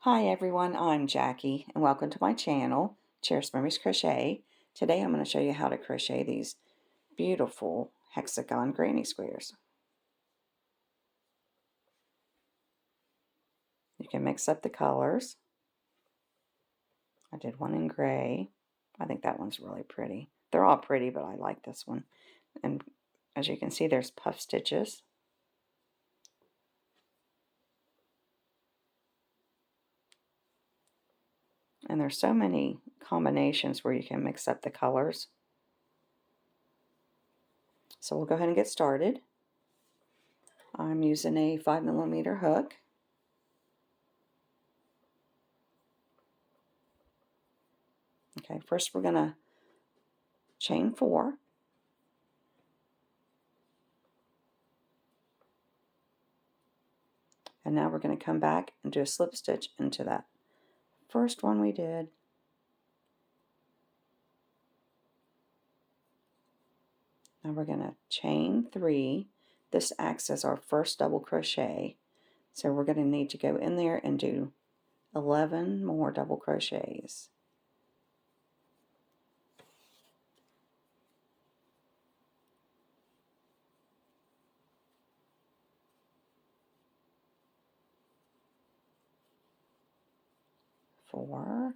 Hi everyone, I'm Jackie and welcome to my channel, Cheers Mommy's Crochet. Today I'm going to show you how to crochet these beautiful hexagon granny squares. You can mix up the colors. I did one in gray. I think that one's really pretty. They're all pretty, but I like this one. And as you can see, there's puff stitches. And there's so many combinations where you can mix up the colors. So we'll go ahead and get started. I'm using a 5mm hook. Okay, first we're going to chain 4. And now we're going to come back and do a slip stitch into that first one we did. Now we're going to chain 3. This acts as our first double crochet. So we're going to need to go in there and do 11 more double crochets. Four.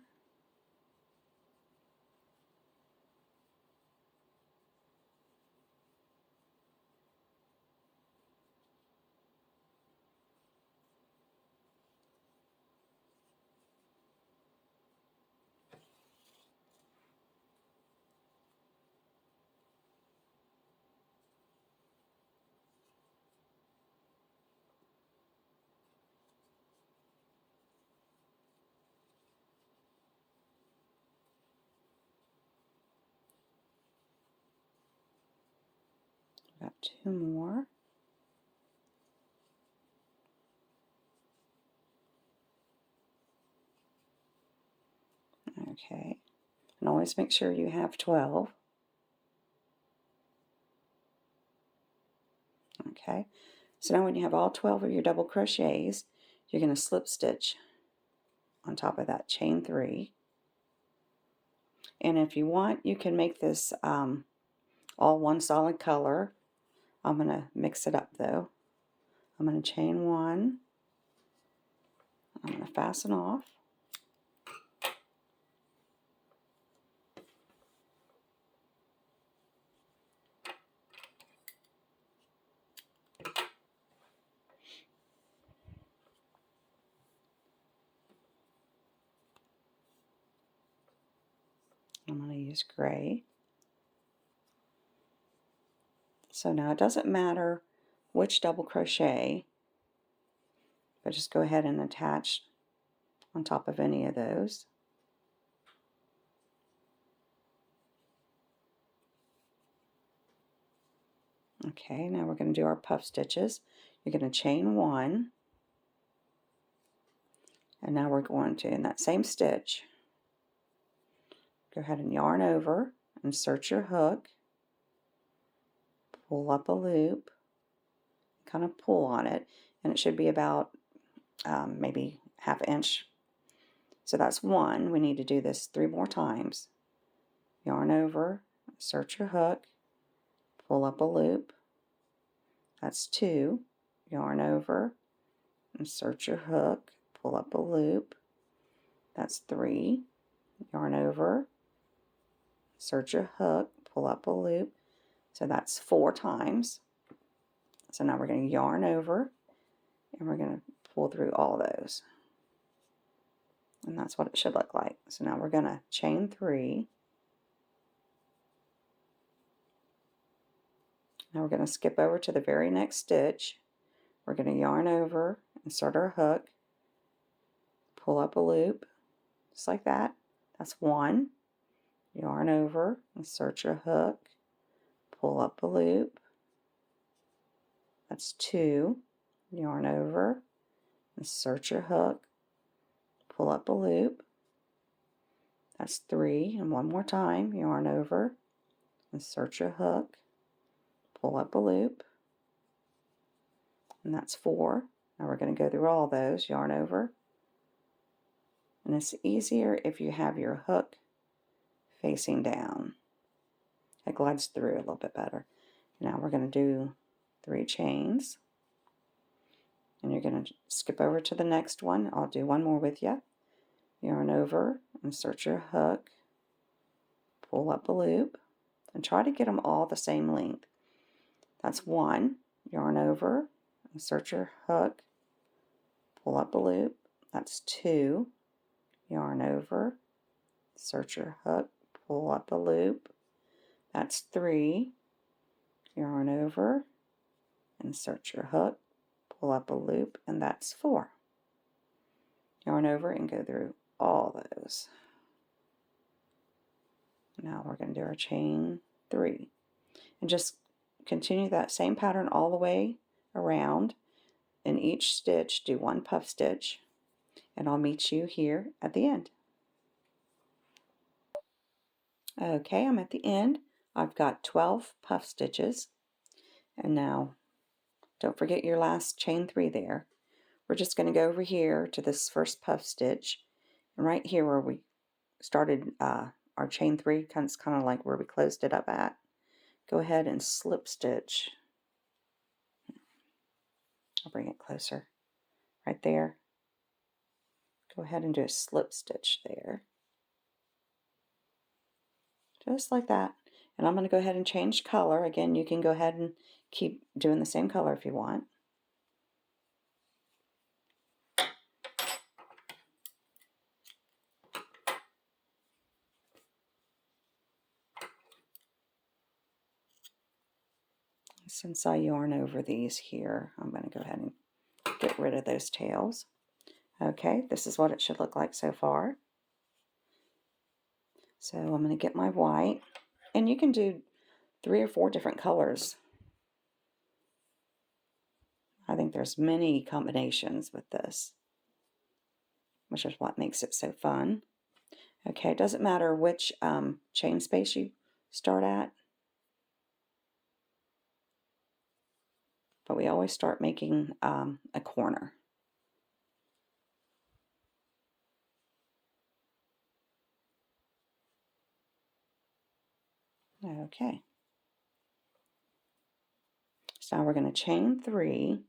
Got 2 more. Okay. And always make sure you have 12. Okay. So now when you have all 12 of your double crochets, you're going to slip stitch on top of that chain 3. And if you want, you can make this all one solid color. I'm going to mix it up though. I'm going to chain 1. I'm going to fasten off. I'm going to use gray. So now it doesn't matter which double crochet, but just go ahead and attach on top of any of those. Okay, now we're going to do our puff stitches. You're going to chain 1, and now we're going to, in that same stitch, go ahead and yarn over, insert your hook, pull up a loop, kind of pull on it, and it should be about maybe ½ inch. So that's 1. We need to do this 3 more times. Yarn over, insert your hook, pull up a loop. That's 2. Yarn over, insert your hook, pull up a loop. That's 3. Yarn over, insert your hook, pull up a loop. So that's 4 times. So now we're going to yarn over and we're going to pull through all those. And that's what it should look like. So now we're going to chain 3. Now we're going to skip over to the very next stitch. We're going to yarn over, insert our hook, pull up a loop, just like that. That's 1. Yarn over, insert your hook, pull up a loop. That's 2. Yarn over, insert your hook, pull up a loop. That's 3. And one more time, yarn over, insert your hook, pull up a loop. And that's 4. Now we're going to go through all those. Yarn over, And it's easier if you have your hook facing down. It glides through a little bit better. Now we're going to do 3 chains. And you're going to skip over to the next one. I'll do one more with you. Yarn over, insert your hook, pull up a loop, and try to get them all the same length. That's 1. Yarn over, insert your hook, pull up a loop. That's 2. Yarn over, insert your hook, pull up a loop. That's 3. Yarn over, insert your hook, pull up a loop, and that's 4. Yarn over and go through all those. Now we're going to do our chain 3. And just continue that same pattern all the way around. In each stitch, do 1 puff stitch. And I'll meet you here at the end. Okay, I'm at the end. I've got 12 puff stitches. And now, don't forget your last chain 3 there. We're just going to go over here to this first puff stitch. And right here where we started our chain 3, it's kind of like where we closed it up at. Go ahead and slip stitch. I'll bring it closer. Right there. Go ahead and do a slip stitch there. Just like that. And I'm going to go ahead and change color. Again, you can go ahead and keep doing the same color if you want. Since I yarn over these here, I'm going to go ahead and get rid of those tails. Okay, this is what it should look like so far. So I'm going to get my white, and you can do 3 or 4 different colors. I think there's many combinations with this, which is what makes it so fun. Okay, it doesn't matter which chain space you start at, but we always start making a corner. Okay. So now we're going to chain 3,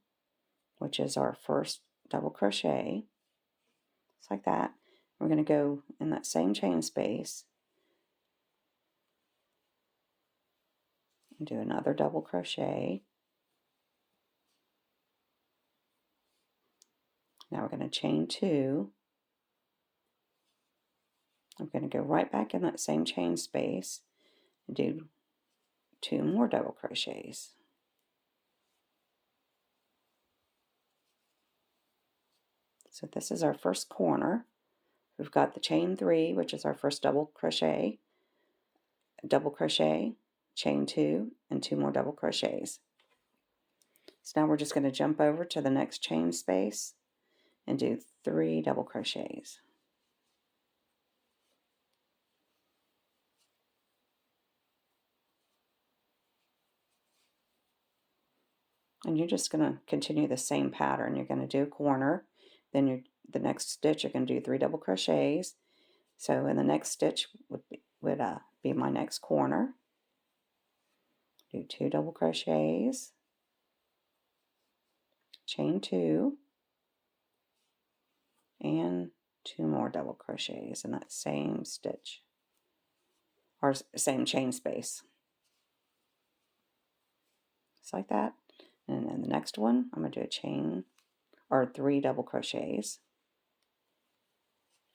which is our first double crochet. Just like that. We're going to go in that same chain space and do another double crochet. Now we're going to chain 2. I'm going to go right back in that same chain space and do 2 more double crochets. So this is our first corner. We've got the chain 3, which is our first double crochet, chain 2, and 2 more double crochets. So now we're just going to jump over to the next chain space and do 3 double crochets. And you're just going to continue the same pattern. You're going to do a corner, then the next stitch you're going to do 3 double crochets. So in the next stitch would be my next corner. Do 2 double crochets, chain 2, and 2 more double crochets in that same stitch, or same chain space. Just like that. And then the next one, I'm going to do a chain, or 3 double crochets,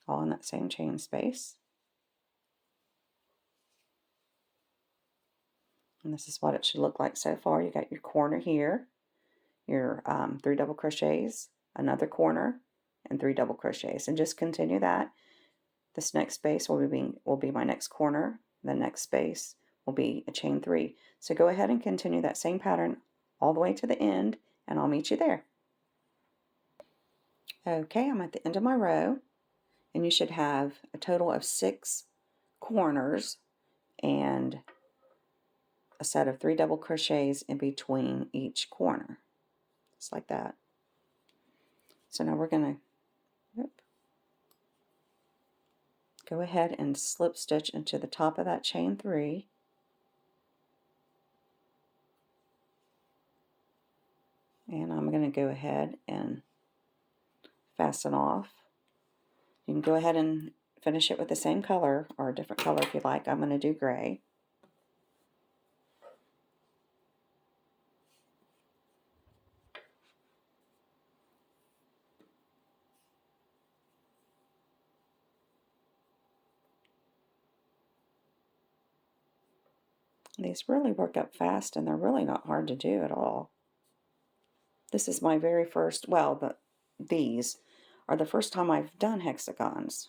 all in that same chain space. And this is what it should look like so far. You got your corner here, your 3 double crochets, another corner, and 3 double crochets. And just continue that. This next space will be my next corner. The next space will be a chain 3. So go ahead and continue that same pattern all the way to the end, and I'll meet you there. Okay, I'm at the end of my row, and you should have a total of 6 corners and a set of 3 double crochets in between each corner. Just like that. So now we're going to go ahead and slip stitch into the top of that chain 3. And I'm going to go ahead and fasten off. You can go ahead and finish it with the same color or a different color if you like. I'm going to do gray. These really work up fast and they're really not hard to do at all. This is my very first, well, these are the first time I've done hexagons.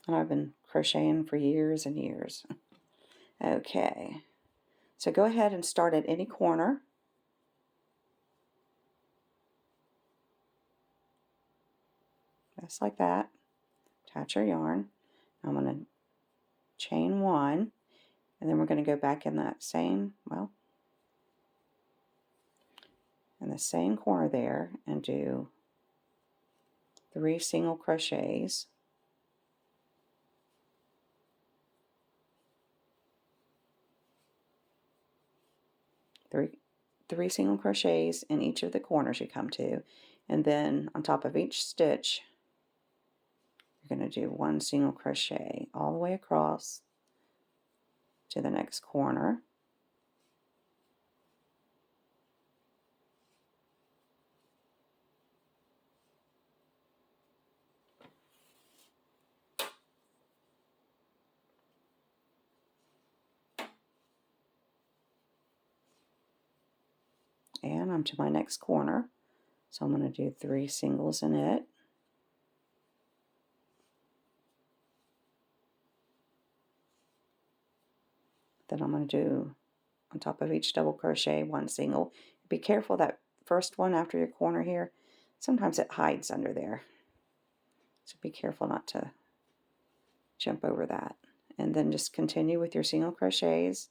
And I've been crocheting for years and years. Okay, so go ahead and start at any corner. Just like that. Attach your yarn. I'm going to chain 1, and then we're going to go back in that same, well, in the same corner there and do 3 single crochets. Three single crochets in each of the corners you come to, and then on top of each stitch you're going to do 1 single crochet all the way across to the next corner. And I'm to my next corner, so I'm going to do 3 singles in it. Then I'm going to do on top of each double crochet 1 single. Be careful that first one after your corner here, sometimes it hides under there, so be careful not to jump over that. And then just continue with your single crochets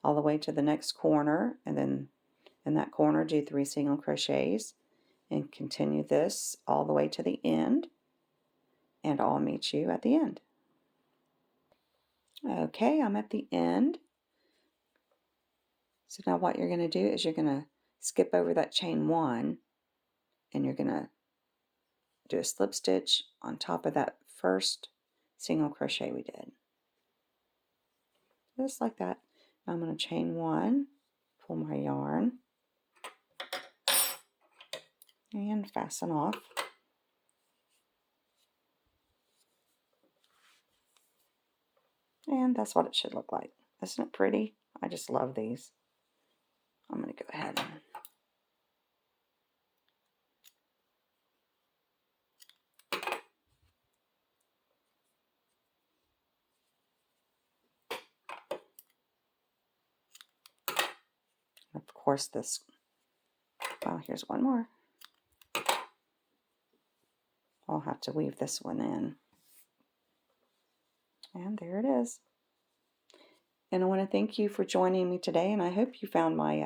all the way to the next corner, and then in that corner do 3 single crochets and continue this all the way to the end, and I'll meet you at the end. Okay, I'm at the end. So now what you're going to do is you're going to skip over that chain 1, and you're going to do a slip stitch on top of that first single crochet we did. Just like that. Now I'm going to chain 1, pull my yarn, and fasten off. And that's what it should look like. Isn't it pretty? I just love these. I'm going to go ahead and of course this, well, here's one more. I'll have to weave this one in. And there it is. And I want to thank you for joining me today, and I hope you found my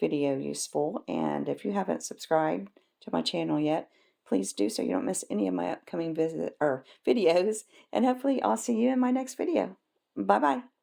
video useful. And if you haven't subscribed to my channel yet, please do so you don't miss any of my upcoming videos. And hopefully I'll see you in my next video. Bye-bye.